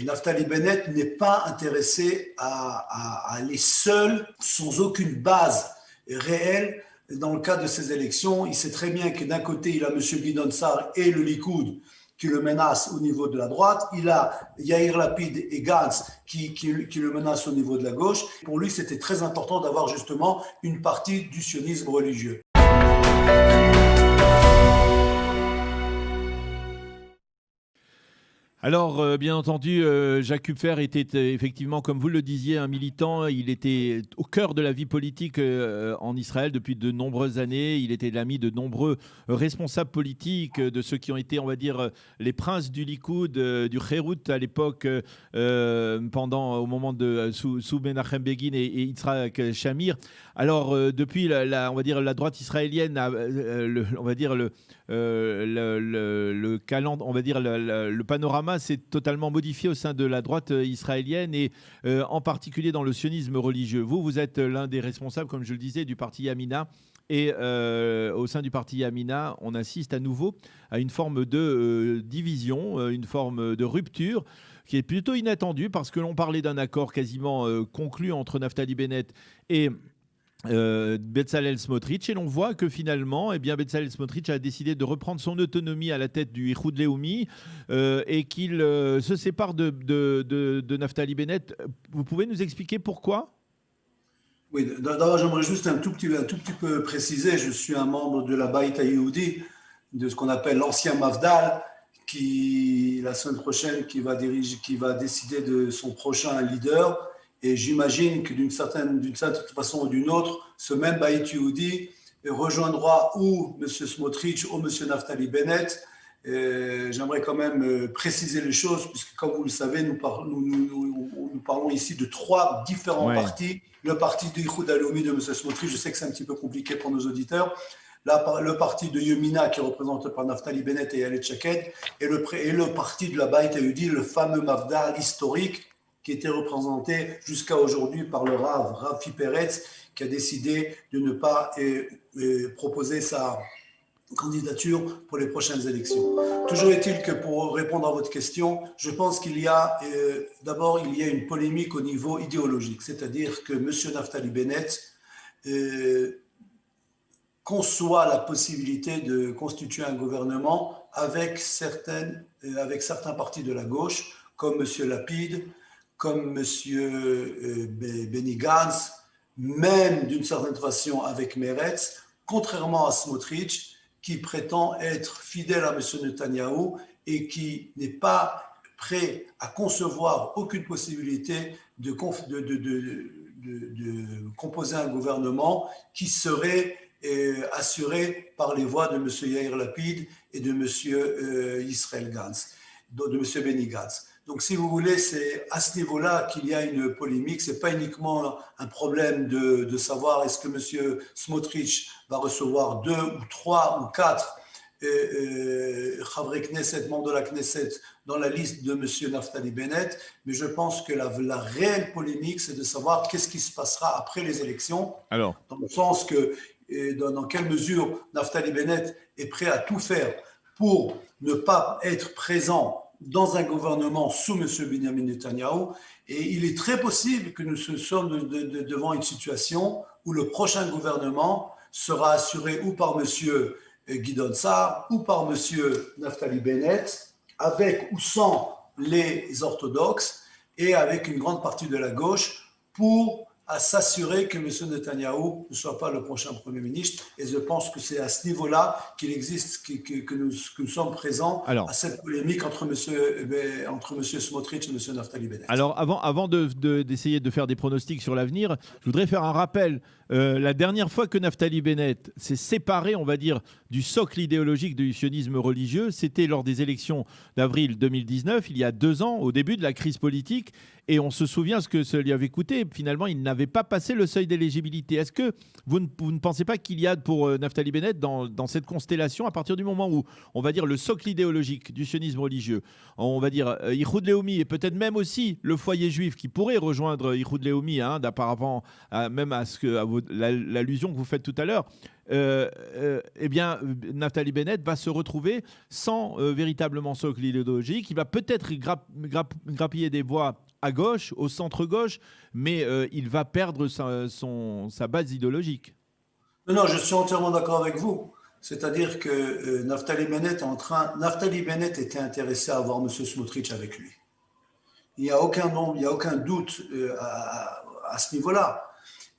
Naftali Bennett n'est pas intéressé à aller seul, sans aucune base réelle dans le cadre de ces élections. Il sait très bien que d'un côté, il a M. Gidon Sa'ar et le Likoud qui le menacent au niveau de la droite. Il a Yair Lapid et Gantz qui le menacent au niveau de la gauche. Pour lui, c'était très important d'avoir justement une partie du sionisme religieux. Alors, bien entendu, Jacques Kupfer était effectivement, comme vous le disiez, un militant. Il était au cœur de la vie politique en Israël depuis de nombreuses années. Il était l'ami de nombreux responsables politiques, de ceux qui ont été, on va dire, les princes du Likoud, du Kherut à l'époque, au moment de sous Menachem Begin et Yitzhak Shamir. Alors, depuis, on va dire, la droite israélienne, le calendrier, on va dire le panorama s'est totalement modifié au sein de la droite israélienne et en particulier dans le sionisme religieux. Vous êtes l'un des responsables, comme je le disais, du parti Yamina. Et au sein du parti Yamina, on assiste à nouveau à une forme de division, une forme de rupture qui est plutôt inattendue parce que l'on parlait d'un accord quasiment conclu entre Naftali Bennett et Bezalel Smotrich, et l'on voit que finalement Bezalel Smotrich a décidé de reprendre son autonomie à la tête du Ichoud Leumi et qu'il se sépare de Naftali Bennett. Vous pouvez nous expliquer pourquoi ? Oui, d'abord j'aimerais juste un tout petit peu préciser, je suis un membre de la Beit HaYehudi, de ce qu'on appelle l'ancien Mafdal, qui la semaine prochaine qui va décider de son prochain leader. Et j'imagine que d'une certaine façon ou d'une autre, ce même Beit Yehudi rejoindra ou M. Smotrich ou M. Naftali Bennett. J'aimerais quand même préciser les choses, puisque comme vous le savez, nous parlons ici de trois différents partis. Le parti du Ichoud Leumi de M. Smotrich, je sais que c'est un petit peu compliqué pour nos auditeurs. Le parti de Yemina qui est représenté par Naftali Bennett et Ayelet Shaked, et le parti de la Beit Yehudi, le fameux Mafdal historique, qui était représenté jusqu'à aujourd'hui par le Rav Rafi Peretz, qui a décidé de ne pas proposer sa candidature pour les prochaines élections. Toujours est-il que pour répondre à votre question, je pense qu'il y a d'abord une polémique au niveau idéologique, c'est-à-dire que M. Naftali Bennett conçoit la possibilité de constituer un gouvernement avec certains partis de la gauche, comme M. Lapid, comme M. Benny Gantz, même d'une certaine façon avec Meretz, contrairement à Smotrich, qui prétend être fidèle à M. Netanyahou et qui n'est pas prêt à concevoir aucune possibilité de composer un gouvernement qui serait assuré par les voix de M. Yair Lapid et de M. Israel Gantz, de M. Benny Gantz. Donc, si vous voulez, c'est à ce niveau-là qu'il y a une polémique. Ce n'est pas uniquement un problème de savoir est-ce que M. Smotrich va recevoir 2 ou 3 ou 4 Chavrei Knesset, membres de la Knesset, dans la liste de M. Naftali Bennett. Mais je pense que la réelle polémique, c'est de savoir qu'est-ce qui se passera après les élections. Alors, dans le sens que, dans quelle mesure Naftali Bennett est prêt à tout faire pour ne pas être présent dans un gouvernement sous M. Benjamin Netanyahou. Et il est très possible que nous sommes devant une situation où le prochain gouvernement sera assuré ou par M. Gidon Sa'ar ou par M. Naftali Bennett, avec ou sans les orthodoxes et avec une grande partie de la gauche pour s'assurer que M. Netanyahou ne soit pas le prochain Premier ministre. Et je pense que c'est à ce niveau-là qu'il existe, que nous sommes présents à cette polémique entre M. Smotrich et M. Naftali Bennett. Alors, avant d'essayer de faire des pronostics sur l'avenir, je voudrais faire un rappel. La dernière fois que Naftali Bennett s'est séparé, on va dire, du socle idéologique du sionisme religieux, c'était lors des élections d'avril 2019, il y a 2 ans, au début de la crise politique. Et on se souvient ce que ça lui avait coûté. Finalement, il n'avait pas passé le seuil d'éligibilité. Est-ce que vous ne pensez pas qu'il y a pour Naftali Bennett dans cette constellation, à partir du moment où, on va dire, le socle idéologique du sionisme religieux, on va dire Ichoud Leumi et peut-être même aussi le foyer juif qui pourrait rejoindre Ichoud Leumi, d'apparemment même à l'allusion que vous faites tout à l'heure, eh bien, Naftali Bennett va se retrouver sans véritablement socle idéologique. Il va peut-être grappiller des voix à gauche, au centre-gauche, mais il va perdre sa base idéologique. Non, non, je suis entièrement d'accord avec vous. C'est-à-dire que Naftali Bennett était intéressé à avoir M. Smotrich avec lui. Il n'y a aucun doute à ce niveau-là.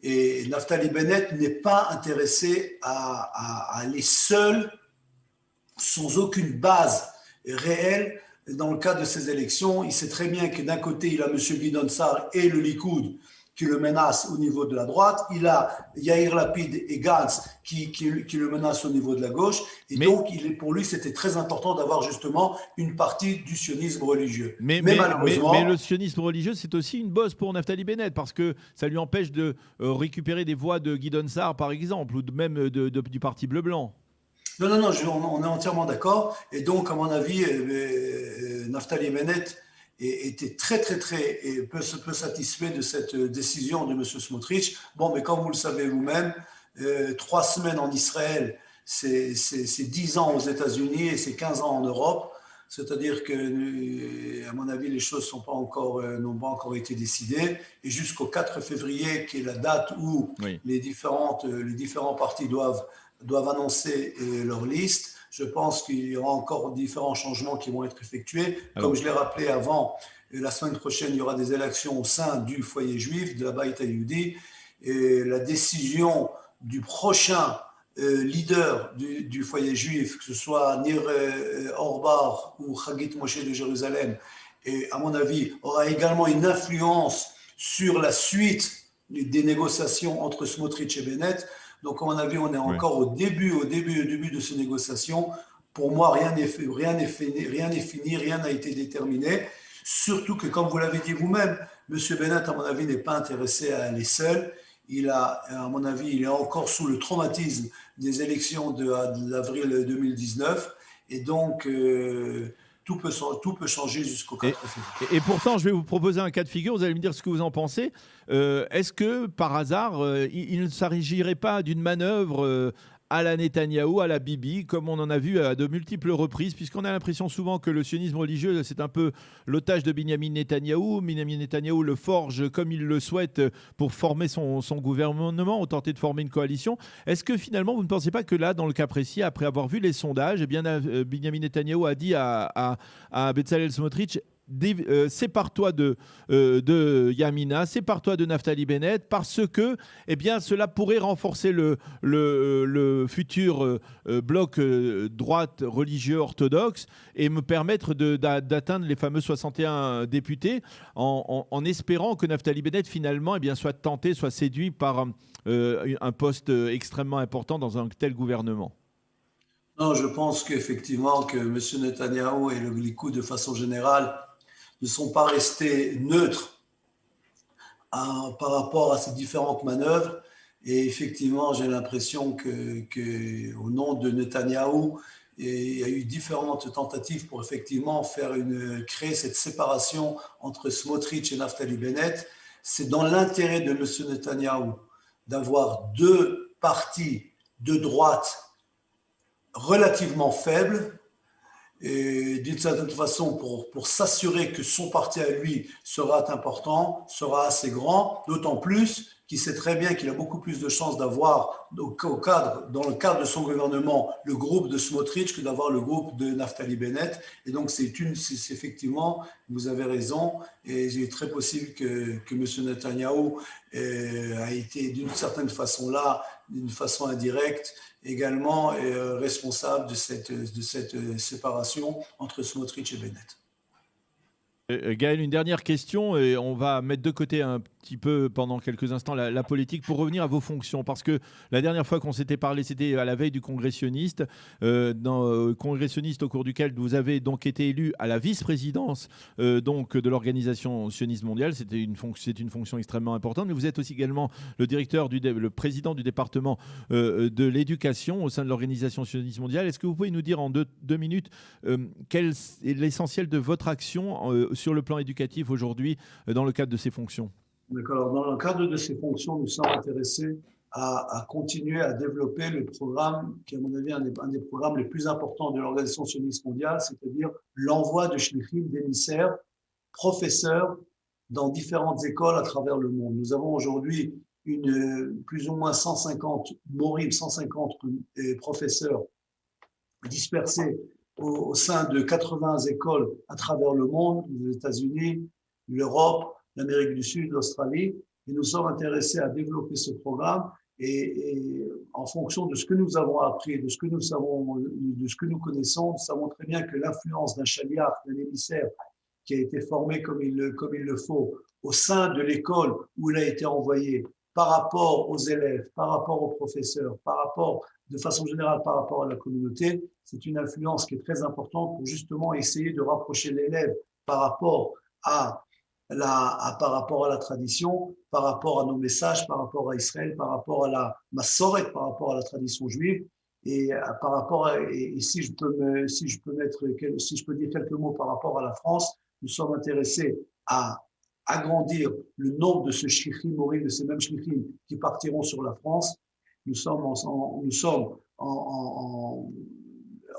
Et Naftali Bennett n'est pas intéressé à aller seul, sans aucune base réelle, dans le cadre de ces élections. Il sait très bien que d'un côté, il a M. Guidon Sar et le Likoud qui le menacent au niveau de la droite. Il a Yair Lapid et Gantz qui le menacent au niveau de la gauche. Et donc, pour lui, c'était très important d'avoir justement une partie du sionisme religieux. Mais malheureusement... mais le sionisme religieux, c'est aussi une bosse pour Naftali Bennett, parce que ça lui empêche de récupérer des voix de Guidon Sar, par exemple, ou même du Parti bleu-blanc. Non, on est entièrement d'accord. Et donc, à mon avis, Naftali Bennett était très et peu satisfait de cette décision de M. Smotrich. Bon, mais comme vous le savez vous-même, 3 semaines en Israël, c'est 10 ans aux États-Unis et c'est 15 ans en Europe. C'est-à-dire que, à mon avis, les choses n'ont pas encore été décidées. Et jusqu'au 4 février, qui est la date où les différents partis doivent annoncer leur liste, je pense qu'il y aura encore différents changements qui vont être effectués. Comme je l'ai rappelé avant, la semaine prochaine, il y aura des élections au sein du foyer juif, de la Beit HaYehudi. Et la décision du prochain leader du foyer juif, que ce soit Nir Orbar ou Chagit Moshe de Jérusalem, et à mon avis, aura également une influence sur la suite des négociations entre Smotrich et Bennett. Donc, à mon avis, on est encore au début de ces négociations. Pour moi, rien n'est fini, rien n'a été déterminé. Surtout que, comme vous l'avez dit vous-même, M. Bennett, à mon avis, n'est pas intéressé à aller seul. À mon avis, il est encore sous le traumatisme des élections d'avril 2019. Et donc, tout peut changer jusqu'au 4 février. Et pourtant, je vais vous proposer un cas de figure. Vous allez me dire ce que vous en pensez. Est-ce que, par hasard, il ne s'agirait pas d'une manœuvre à la Netanyahou, à la Bibi, comme on en a vu à de multiples reprises, puisqu'on a l'impression souvent que le sionisme religieux, c'est un peu l'otage de Binyamin Netanyahou. Binyamin Netanyahou le forge comme il le souhaite pour former son gouvernement, ou tenter de former une coalition. Est-ce que finalement, vous ne pensez pas que là, dans le cas précis, après avoir vu les sondages, eh bien, Binyamin Netanyahou a dit à Bezalel Smotrich: sépare-toi de Yamina, sépare-toi de Naftali Bennett, parce que cela pourrait renforcer le futur bloc droite religieux orthodoxe et me permettre d'atteindre les fameux 61 députés, en espérant que Naftali Bennett finalement soit tenté, soit séduit par un poste extrêmement important dans un tel gouvernement. Non, je pense qu'effectivement que M. Netanyahou et le Likoud de façon générale ne sont pas restés neutres par rapport à ces différentes manœuvres. Et effectivement, j'ai l'impression qu'au nom de Netanyahou, il y a eu différentes tentatives pour effectivement créer cette séparation entre Smotrich et Naftali Bennett. C'est dans l'intérêt de M. Netanyahou d'avoir 2 partis de droite relativement faibles, et d'une certaine façon pour s'assurer que son parti à lui sera important, sera assez grand, d'autant plus qu'il sait très bien qu'il a beaucoup plus de chances d'avoir dans le cadre de son gouvernement le groupe de Smotrich que d'avoir le groupe de Naftali Bennett. Et donc c'est effectivement, vous avez raison, et il est très possible que M. Netanyahou a été d'une certaine façon d'une façon indirecte, également responsable de cette séparation entre Smotrich et Bennett. Gaël, une dernière question, et on va mettre de côté un petit peu pendant quelques instants la politique pour revenir à vos fonctions, parce que la dernière fois qu'on s'était parlé, c'était à la veille du congressionniste, congressionniste au cours duquel vous avez donc été élu à la vice-présidence donc de l'organisation sioniste mondiale. C'est une fonction extrêmement importante, mais vous êtes aussi également le président du département de l'éducation au sein de l'organisation sioniste mondiale. Est-ce que vous pouvez nous dire en deux minutes quel est l'essentiel de votre action sur le plan éducatif aujourd'hui dans le cadre de ces fonctions? D'accord. Dans le cadre de ces fonctions, nous sommes intéressés à continuer à développer le programme qui, à mon avis, est un des programmes les plus importants de l'Organisation sioniste mondiale, c'est-à-dire l'envoi de shlichim, d'émissaires, professeurs dans différentes écoles à travers le monde. Nous avons aujourd'hui plus ou moins 150 morim, 150 professeurs dispersés au sein de 80 écoles à travers le monde, les États-Unis, l'Europe, l'Amérique du Sud, l'Australie. Et nous sommes intéressés à développer ce programme et en fonction de ce que nous avons appris, de ce que nous savons, de ce que nous connaissons, nous savons très bien que l'influence d'un chaliach, d'un émissaire qui a été formé comme il le faut au sein de l'école où il a été envoyé par rapport aux élèves, par rapport aux professeurs, par rapport, de façon générale, par rapport à la communauté, c'est une influence qui est très importante pour justement essayer de rapprocher l'élève par rapport à la tradition, par rapport à nos messages, par rapport à Israël, par rapport à la Massoret, par rapport à la tradition juive, et par rapport et si je peux dire quelques mots par rapport à la France, nous sommes intéressés à agrandir le nombre de ce shlichim morim, de ces mêmes shlichim qui partiront sur la France. Nous sommes au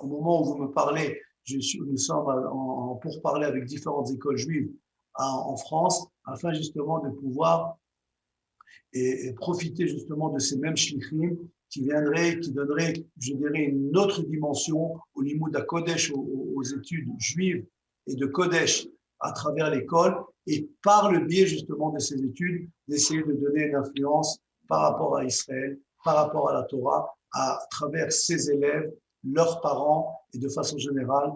moment où vous me parlez, nous sommes en pourparlers avec différentes écoles juives en France, afin justement de pouvoir et profiter justement de ces mêmes shlichim qui donneraient, je dirais, une autre dimension au Limoud HaKodesh, aux études juives et de Kodesh à travers l'école, et par le biais justement de ces études, d'essayer de donner une influence par rapport à Israël, par rapport à la Torah, à travers ses élèves, leurs parents, et de façon générale,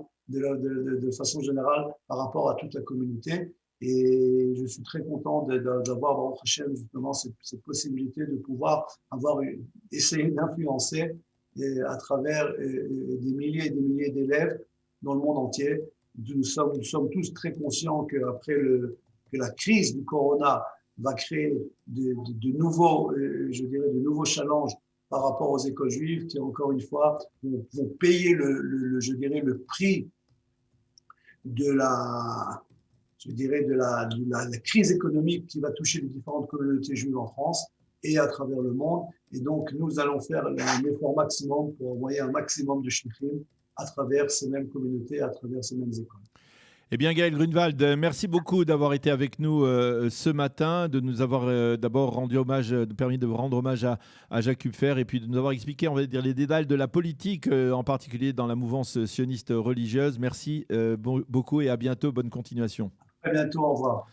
par rapport à toute la communauté. Et je suis très content d'avoir, Baruch Hashem, justement, cette possibilité de pouvoir essayer d'influencer à travers des milliers et des milliers d'élèves dans le monde entier. Nous sommes tous très conscients que la crise du corona va créer de nouveaux challenges par rapport aux écoles juives qui, encore une fois, vont payer le prix de la crise économique qui va toucher les différentes communautés juives en France et à travers le monde. Et donc, nous allons faire un effort maximum pour envoyer un maximum de shlichim à travers ces mêmes communautés, à travers ces mêmes écoles. Eh bien, Gaël Grunewald, merci beaucoup d'avoir été avec nous ce matin, de nous avoir d'abord permis de rendre hommage à Jacques Kupfer et puis de nous avoir expliqué, on va dire, les détails de la politique, en particulier dans la mouvance sioniste religieuse. Merci beaucoup et à bientôt. Bonne continuation. À bientôt. Au revoir.